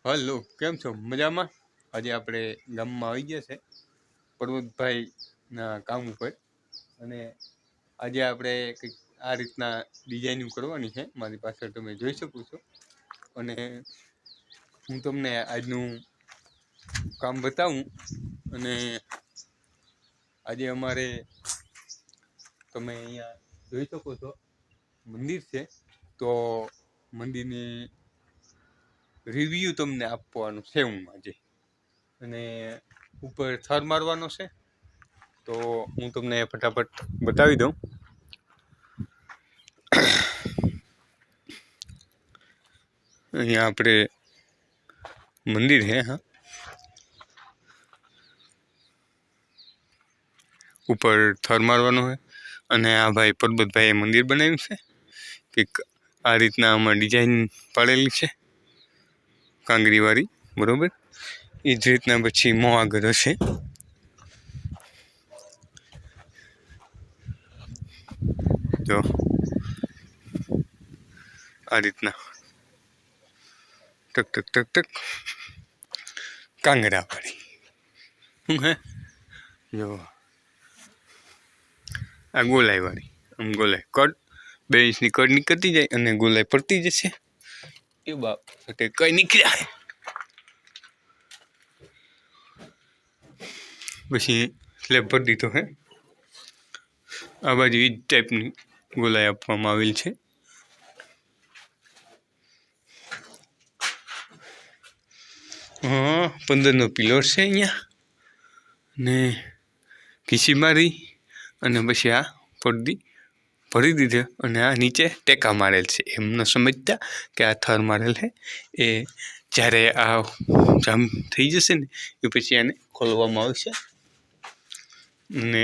Hello, કેમ છો? મજામાં? આજે આપણે ગામમાં આવી ગયા છે પર્વતભાઈના કામ ઉપર, અને આજે આપણે કંઈક આ રીતના ડિઝાઇનિંગ કરવાની છે. મારી પાછળ તમે જોઈ શકો છો, અને હું તમને આજનું કામ બતાવું. અને આજે અમારે તમે અહીંયા જોઈ શકો છો મંદિર છે, તો મંદિરની રિવ્યુ તમને આપવાનું છે હું આજે, અને ઉપર થર મારવાનો છે. તો હું તમને ફટાફટ બતાવી દઉં. અહીંયા આપણે મંદિર છે, હા, ઉપર થર મારવાનો છે. અને આ ભાઈ પરબતભાઈએ મંદિર બનાવ્યું છે, કંઈક આ રીતના આમાં ડિઝાઇન પાડેલી છે કાંગરીવાળી, બરોબર. એ જ રીતના પછી મોં આગળ હશે. જો આ રીતના ટક ટક ટક ટક કાંગરાવાળી શું હે, જો આ ગોલાઈવાળી, આમ ગોલાઈ કડ 2 ઇંચની કડ નીકળતી જાય અને ગોલાઈ પડતી જશે. એ બાપ કઈ નીકળ્યા હે. પછી સ્લેબ ભરી દીધો હે. આ બાજુ એ જ ટાઈપની ગોલાઈ આપવામાં આવેલ છે. હા, 15નો પિલર છે અહીંયા, ને ઘીસી મારી અને પછી આ પડદી ભરી દીધો. અને આ નીચે ટેકા મારેલ છે. એમ ન સમજતા કે આ થર મારેલ છે. એ જ્યારે આ જામ થઈ જશે ને એ પછી આને ખોલવામાં આવશે. અને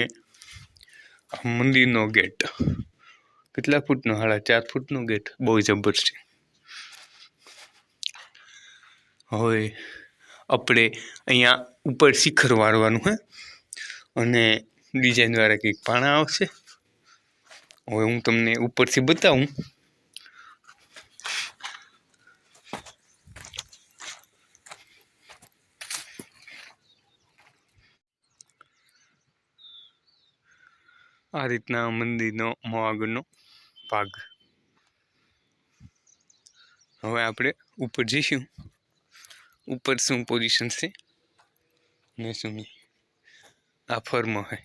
આ મંદિરનો ગેટ કેટલા ફૂટનો? 4.5 ફૂટનો ગેટ, બહુ જબર છે. હવે આપણે અહીંયા ઉપર શિખર વાળવાનું છે, અને ડિઝાઇનવાળા કંઈક પાણા આવશે. હવે હું તમને ઉપરથી બતાવું. આ રીતના મંદિરનો મોં આગળનો ભાગ. હવે આપણે ઉપર જઈશું. ઉપર શું પોઝિશન છે ને શું નહીં, આ ફર્મ છે.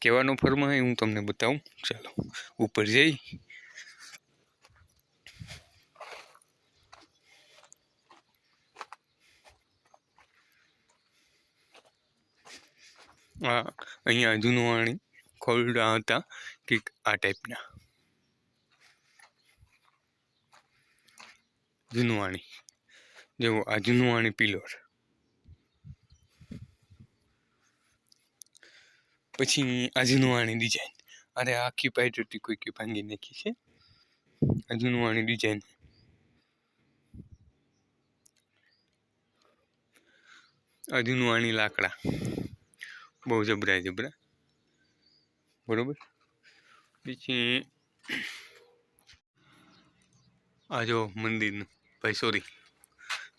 કહેવાનો ફર્મ છે હું તમને બતાવું. ચાલો ઉપર જઈ. અહીંયા જૂનવાણી ખોરડા હતા કંઈક આ ટાઈપના. જૂનવાણી જેવો આ જૂનવાણી પિલર. પછી આ જૂનવાણી ડિઝાઇન. અરે આખી પાઇટ કોઈ ભાંગી નાખી છે. આ જૂનવાણી ડિઝાઇન. આ જૂનવાણી લાકડા બહુ જબરા, બરોબર. પછી આ જો મંદિરનું, ભાઈ સોરી,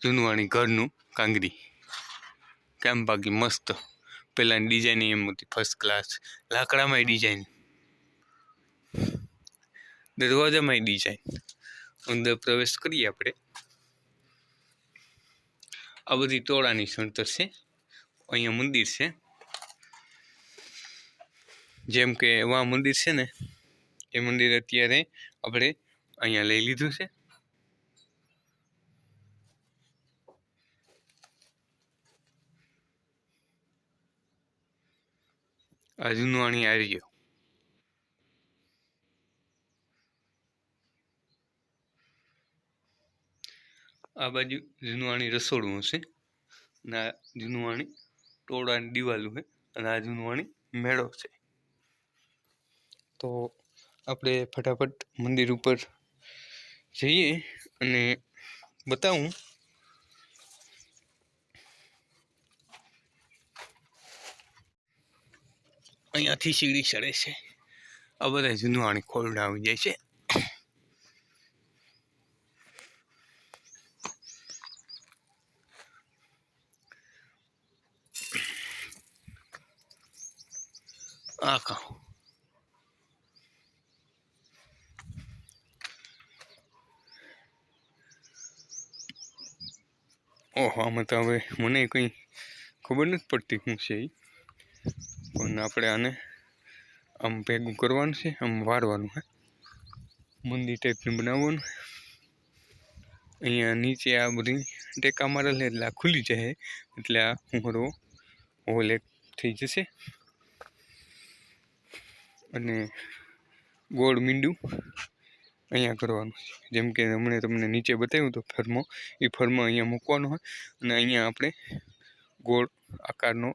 જૂનવાણી ઘરનું કાંગરી. કેમ બાકી મસ્ત. પહેલાંની ડિઝાઇન એમ હતી ફર્સ્ટ ક્લાસ. લાકડામાં ડિઝાઇન, દરવાજામાં ડિઝાઇન. અંદર પ્રવેશ કરીએ આપણે. આ બધી તોડાની સણતર છે. અહીંયા મંદિર છે, જેમ કે વા મંદિર છે ને એ મંદિર અત્યારે આપણે અહીંયા લઈ લીધું છે. આ જૂનવાણી આર્ય. આ બાજુ જૂનવાણી રસોડું હશે, અને આ જૂનવાણી ટોળાની દિવાલું છે, અને આ જૂનવાણી મેળો છે. તો આપણે ફટાફટ મંદિર ઉપર જઈએ અને બતાવું. અહીંયાથી સીડી ચડે છે. આ બધા જૂનવાણી ખોરડા આવી જાય છે. આ કહો ઓહો આમાં તો હવે મને કંઈ ખબર નથી પડતી શું છે એ, પણ આપણે આને આમ ભેગું કરવાનું છે, આમ વાળવાનું હે, મંદિર ટાઈપનું બનાવવાનું. અહીંયા નીચે આ બધી ટેકા મારેલ એટલે આ ખુલી જાય, એટલે આ હુંરો હોલ એક થઈ જશે. અને ગોળ મીંડું અહીંયા કરવાનું છે, જેમ કે હમણાં તમને નીચે બતાવ્યું તો ફર્મો, એ ફર્મો અહીંયા મૂકવાનો હોય અને અહીંયા આપણે ગોળ આકારનો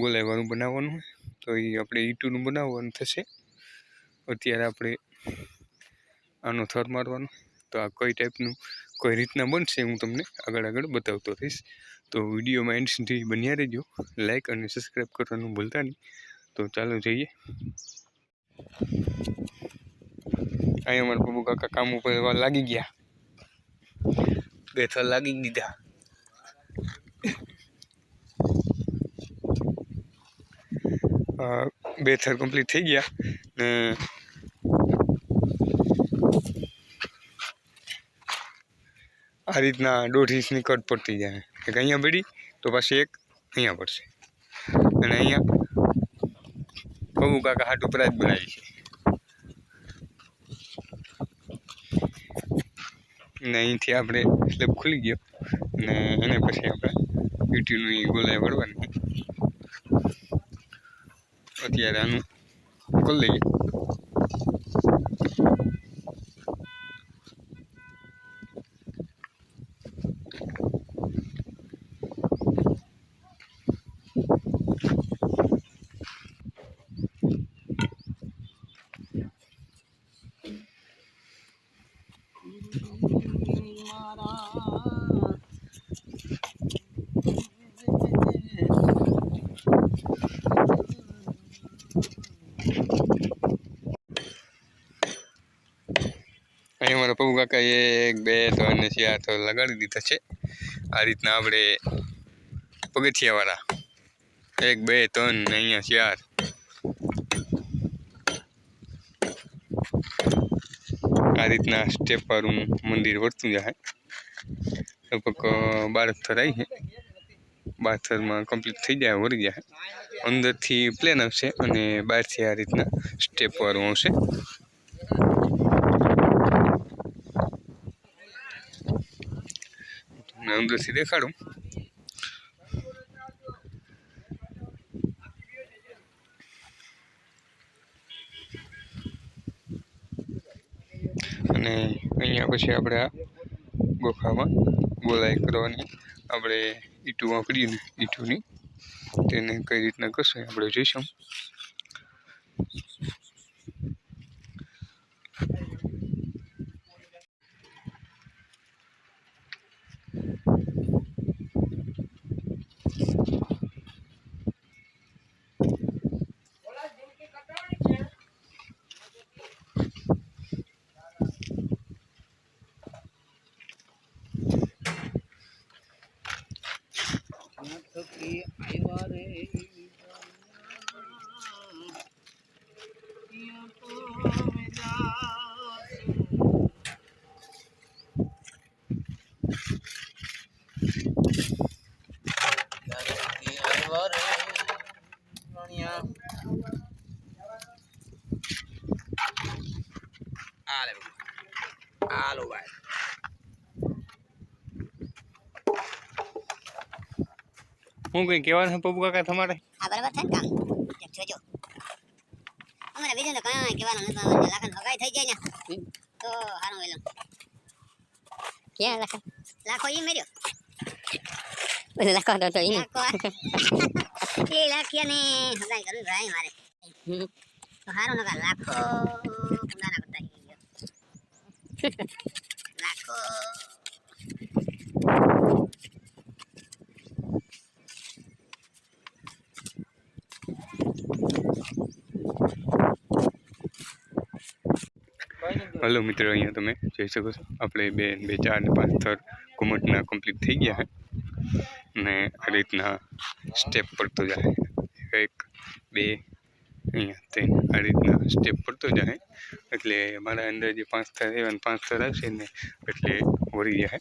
ગોલાઈવાળું બનાવવાનું હોય. તો એ આપણે ઈંટુનું બનાવવાનું થશે. અત્યારે આપણે આનો થર મારવાનો. તો આ કઈ ટાઈપનું કઈ રીતના બનશે હું તમને આગળ બતાવતો રહીશ. તો વિડીયોમાં એન્ડ સુધી બન્યા રહેજો, લાઈક અને સબસ્ક્રાઈબ કરવાનું ભૂલતા નહીં. તો ચાલો જઈએ. અહીંયા અમારા પપ્પુ કાકા કામ ઉપર લાગી ગયા, 2 થર લાગી દીધા. બે થર કમ્પ્લીટ થઈ ગયા ને આ રીતના 1.5 ઇંચની કટ પડતી જાય. એક અહીંયા પડી તો પાછી એક અહીંયા પડશે. અને અહીંયા પપ્પુ કાકા હાટું પ્રાઇઝ બનાવી છે. ને અહીંથી આપણે સ્લેબ ખુલી ગયો ને એને પછી આપણે ઈંટીનું ગોલાઈ વળવાની. અત્યારે આનું કરી લઈએ. અહીં અમારા પપ્પુ કાકા 1 2 3 ને 4 તો લગાડી દીધા છે. આ રીતના આપણે પગથિયાવાળા 1 2 3 ને અહીંયા 4 આ રીતના સ્ટેપવાળું મંદિર વર્તું જાય. લગભગ 12 થર આવી છે. 12 થરમાં કમ્પ્લીટ થઈ જાય, વળી જાય. અંદરથી પ્લેન આવશે અને બહારથી આ રીતના સ્ટેપવાળું આવશે. અંદરથી દેખાડું. અને અહીંયા પછી આપણે આ ગોખામાં ગોલાઈ કરવાની. આપણે ઈંટું વાપરીને ઈંટુની તેને કઈ રીતના કરશે આપણે જોઈશું. હાલો ભાઈ, હું કઈ કહેવાનું પપ્પુ કાકા તમારે? હા બરાબર છે ને કામ જોજો. અમારે બીજું તો કઈ કહેવાનું નથી. લાખન ભગાઈ થઈ જાય ને તો હારું વેલું. ક્યાં લાખન? લાખો ઈ મેર્યો. ઓલે લાખો તો ઈ એ લાખિયા ને ભગાઈ કરવી ભાઈ મારે. તો હારું નકા લાખો કુંડાના કરતા ગયો. લાખો હલો મિત્રો, અહીંયા તમે જોઈ શકો છો આપણે 2 4 ને 5 થર ઘુમટના કમ્પ્લીટ થઈ ગયા છે ને આ રીતના સ્ટેપ પડતો જાય. 1 2 અહીંયા તે આ રીતના સ્ટેપ પડતો જાય એટલે મારા અંદાજે 5 થર આવ્યા 5 થર આવશે ને એટલે વળી જાય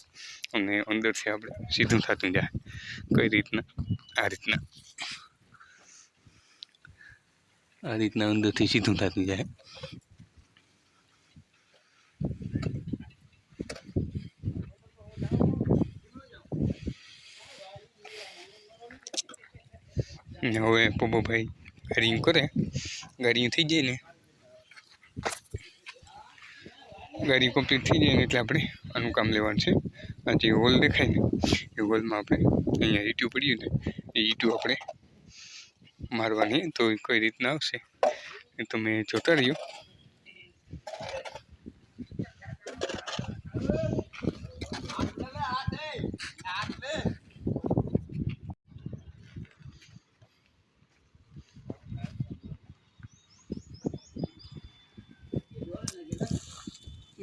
અને અંદરથી આપણે સીધું થતું જાય કઈ રીતના આ રીતના અંદરથી સીધું થતું જાય હવે પપ્પાભાઈ ગાડીયું કરે ગાડીયું થઈ જાય ને ગાડી કમ્પ્લીટ થઈ જાય ને એટલે આપણે આનું કામ લેવાનું છે આ જે હોલ દેખાય ને એ હોલમાં આપણે અહીંયા ઈંટું પડ્યું ને એ ઈંટું આપણે મારવાની તો કઈ રીતના આવશે એ તમે જોતા રહ્યો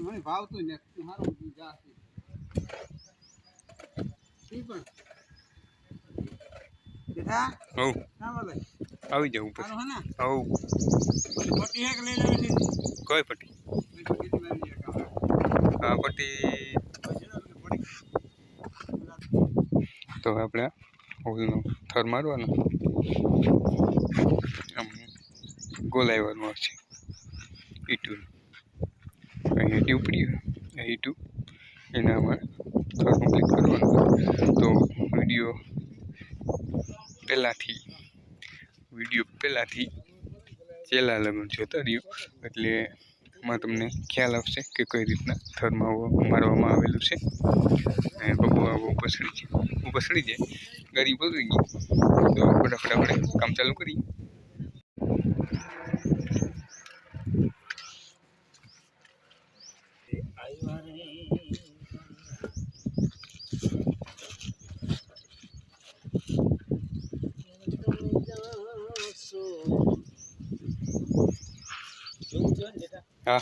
મને ભાવતું ને મારું જાસ્તી ઈ પણ બેટા હવ ના બોલે આવી જાવ ઉપર આનો હે ને હવ પટ્ટી એક લઈ લેવી છે કોઈ પટ્ટી હા પટ્ટી તો આપણે હોલનો થર મારવાનો આમ ગોલાવવાનું આવશે ઈટું અહીંયા ઈટું પડ્યું આ ઈટું એના અમારે થર કમ્પ્લીટ કરવાનું તો વિડીયો પહેલાંથી ચેલા લગન જોતા રહ્યો એટલે એમાં તમને ખ્યાલ આવશે કે કઈ રીતના થરમાં મારવામાં આવેલું છે અને બબુ ઉપર સડી જાય ગાડી પલરી ગઈ તો ફટાફટ આપણે કામ ચાલુ કરીએ હા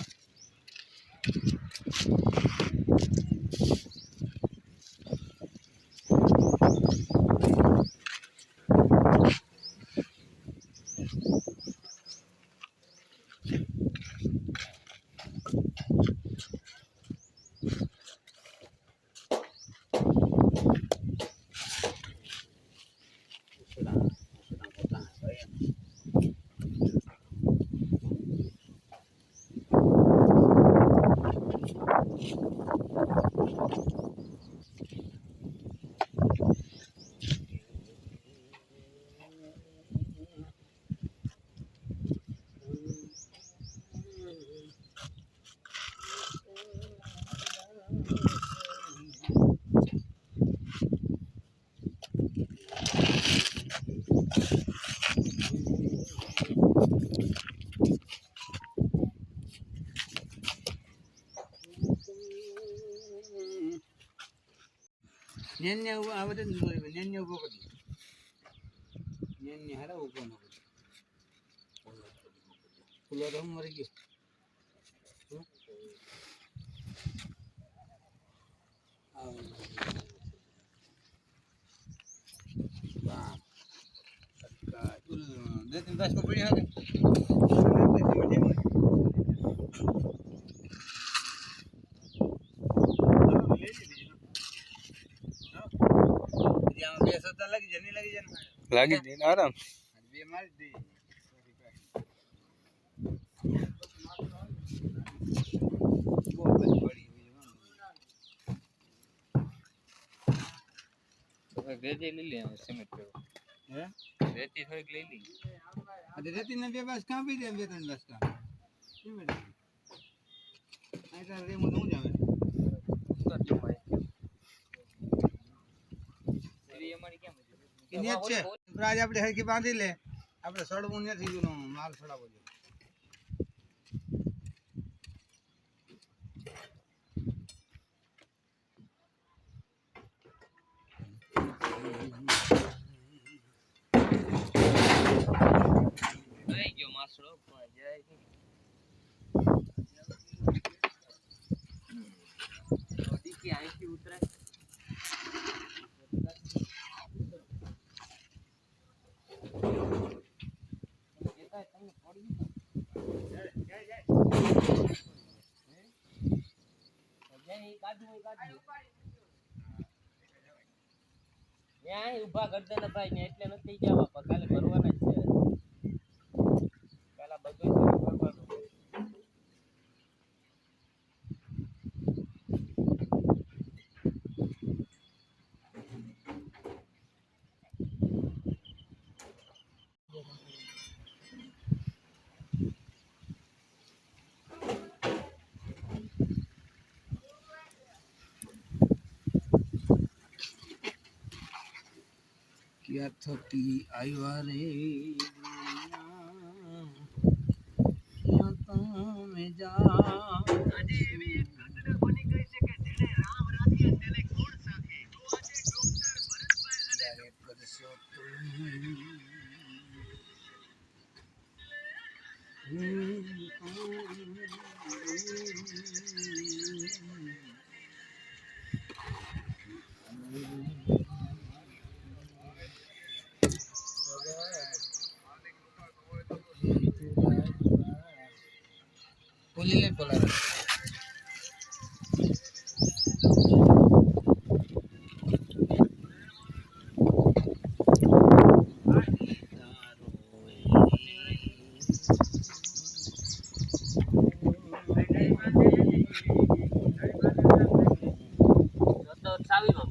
નેન્ય આવડે ને બોલે નેન્ય ઉભો કરી નેન્ય હારા ઉભો ન કરી ફૂલો તો મરી ગયો દે તીન દસ પડી હા લાગી દે આરામ બે મારી દે રેતી લઈ લે સિમેન્ટ હે રેતી થોડીક લઈ લી અરે રેતી ને બે બસ કાં પી દે બે ત્રણ બસ કાં સિમેન્ટ આ તાર રે મો હું જાવે છે રાજ આપણે હરકી બાંધી લે આપણે સડવું નથી ગયું માલ સડાવો જોઈએ લઈ ગયો માસડો પણ જાય કે આઈથી ઉતરે તમને પડી ત્યાં ઊભા કરી દે ને ભાઈ ને એટલે નથી જવા પણ કાલે ભરવાના જ છે પેલા બધું ભરવાનું क्या थकी आया रे में जा पुलिले बोला તો ચાવી માં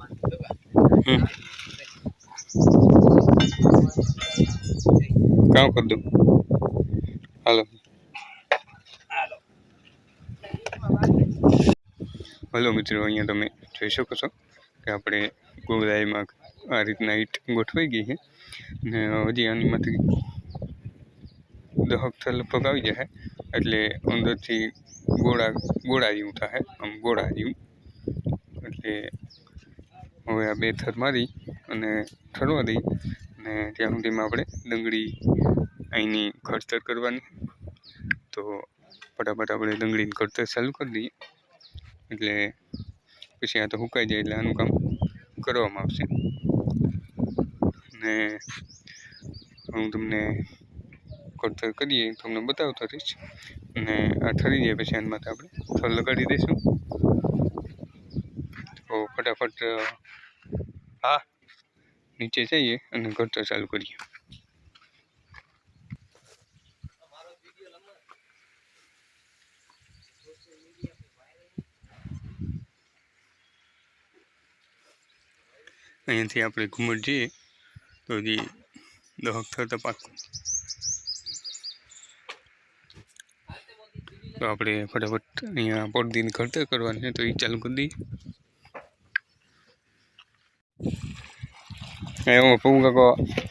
કામ કરી દઉં હાલો હલો મિત્રો, અહીંયા તમે જોઈ શકો છો કે આપણે ગોળાઈમાં આ રીતના ઈંટ ગોઠવાઈ ગઈ છે ને હજી આનીમાંથી દહક લગભગ આવી જશે એટલે અંદરથી ગોળા જેવું થાય, આમ ગોળા જેવું. એટલે હવે આ બે થર મારી અને ઠરવા દઈ અને ત્યાં સુધીમાં આપણે ડંગળી અહીંની ખડતર કરવાની. તો ફટાફટ આપણે ડંગળીની ખડતર ચાલુ કરી દઈએ એટલે પછી આ તો સુકાઈ જાય એટલે આનું કામ કરવામાં આવશે. ને હું તમને ખડતર કરીએ તમને બતાવતો રહીશ અને આ ઠરી જાય પછી આના માટે આપણે થર લગાડી દઈશું. તો ફટાફટ હા નીચે જઈએ અને ખડતર ચાલુ કરીએ. અહીંયાથી આપણે ઘુમટ જઈએ તો હજી દહક થતા પાકું. તો આપણે ફટાફટ અહીંયા પડદીની ખડતર કરવાની છે તો એ ચાલુ કરી દઈએ. એમાં પપ્પુ કાકો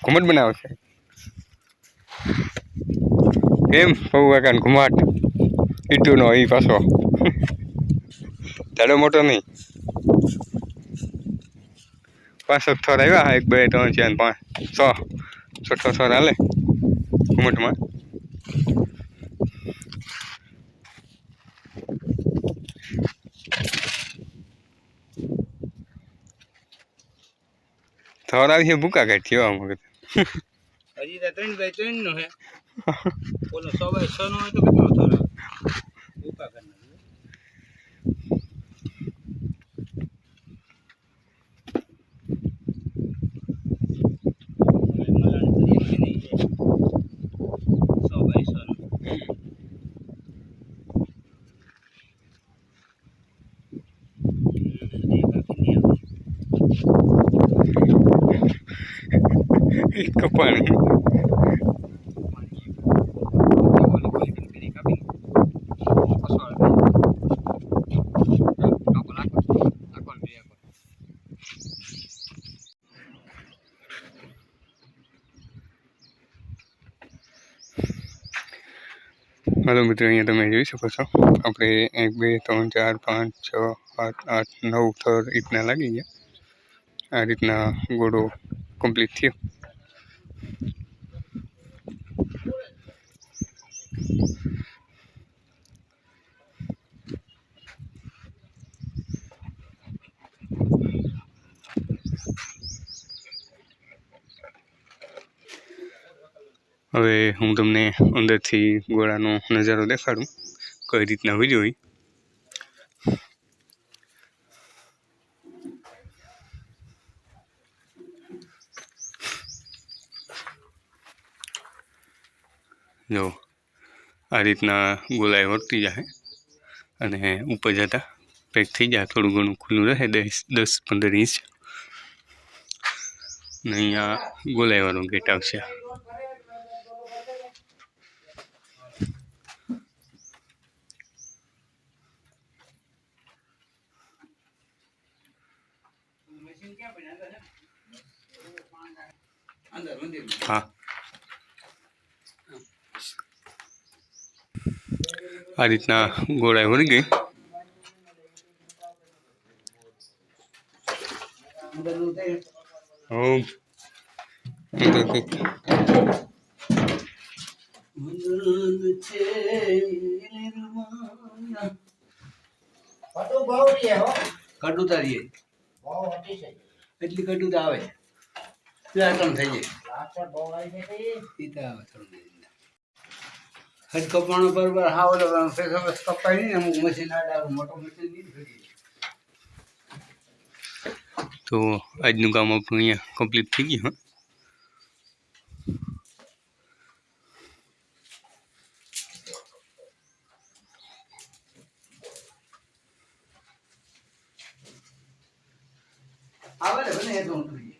ઘુમટ બનાવે છે. કેમ પપ્પુ કાકાને ઘુમાટ ઈટુનો એ પાછો જાડો મોટો નહીં. 5 થર આવ્યા 1 2 3 4 5 6 થર હાલે ઘુમટમાં. થર આવી છે ભૂકા કાઢી આમ વખત હજી તો 3x3 નો હે ઓલો 100x100 નો હોય તો કેટલો થરો ઉકા કરી કપાણી हेलो मित्रों, अहीं तमे जोई शको छो आपणे 1 2 3 4 5 6 7 8 9 थर ईटना लागी गया. आ रीतना गोड़ो कम्प्लीट थयो. હવે હું તમને અંદરથી ગોળાનો નજારો દેખાડું કઈ રીતના હોય જોઈ. જો આ રીતના ગોલાઈ વર્તી જાય અને ઉપર જતાં પેક થઈ જાય, થોડું ઘણું ખુલ્લું રહે 10-15 ઇંચ ને અહીંયા ગોલાઈવાળો ગેટ આવશે. હા, આ રીતના ગોળાઈ વળી ગઈ. કટુ તારીએ એટલી કટુ તો આવે લાટમ થઈ જાય હજ કપાણો બરોબર હા ઓલો કપાય નહીં, અમુક મશીન આડા મોટો મશીન નહીં. તો આજનું કામ આપણું અહીંયા કમ્પ્લીટ થઈ ગયું. આવે ને ભલે એ તો ઉતરી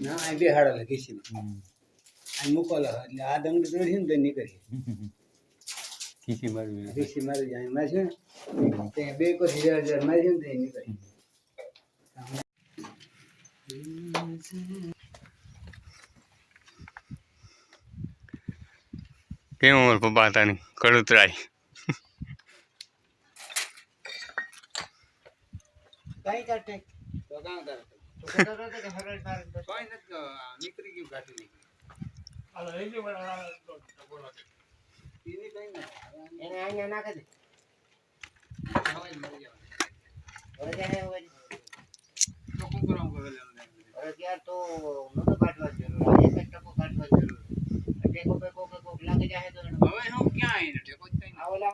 ના આ બે હાડા લખી છે મૂકોલો એટલે આ દંડ નથી ને તો નીકળી ખીસી મારી ખીસી મારી જાય એમાં છે ને બે કોઈ 1000 મારી છે ને તો નીકળી. કેમ અમારા પપ્પા હતા ને કડુતરાય કઈ કરતે તો કામ કરે કોઈ નથી નીકળી ગયું કાઢી નીકળી એને અહીંયા નાખે દે હવે મરી જવાનું હવે ક્યાં હવે તો કોણ કરાવ કરે હવે ત્યાર તો નતો કાઢવા જરૂર એક ટકો કાઢવા જરૂર ટેકો પેકો કોક લાગી જાય તો હવે હું ક્યાં આવીને ટેકો